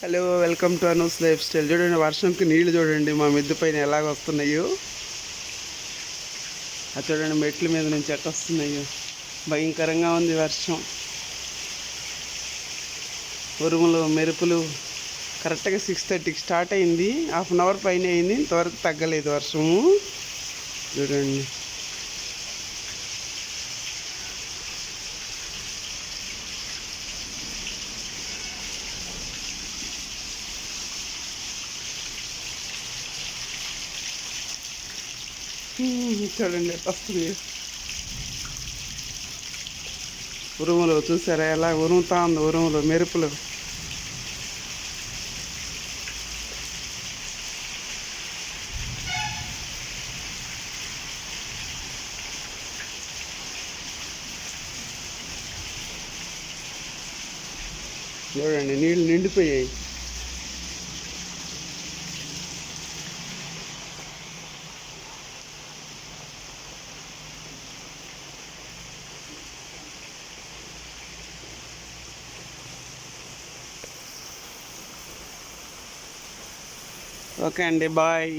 Hello, welcome to Anu's life style. చూడండి, వర్షంకి నీళ్లు చూడండి మా మిద్దె పైన ఎలాగ వస్తున్నాయో. అది చూడండి, మెట్ల మీద నుంచి ఎట్ట వస్తున్నాయో. భయంకరంగా ఉంది వర్షం. ఉరుములు, మెరుపులు. కరెక్ట్గా 6:30కి స్టార్ట్ అయింది. హాఫ్ అన్ అవర్ పైన అయింది, ఇంతవరకు తగ్గలేదు వర్షము. చూడండి, చూడండి ఎట్ట వస్తుంది. ఉరుములు చూసారా ఎలా ఉరుముతా ఉంది, ఉరుములు మెరుపులు. చూడండి, నీళ్ళు నిండిపోయాయి. ఓకే అండి, బాయ్.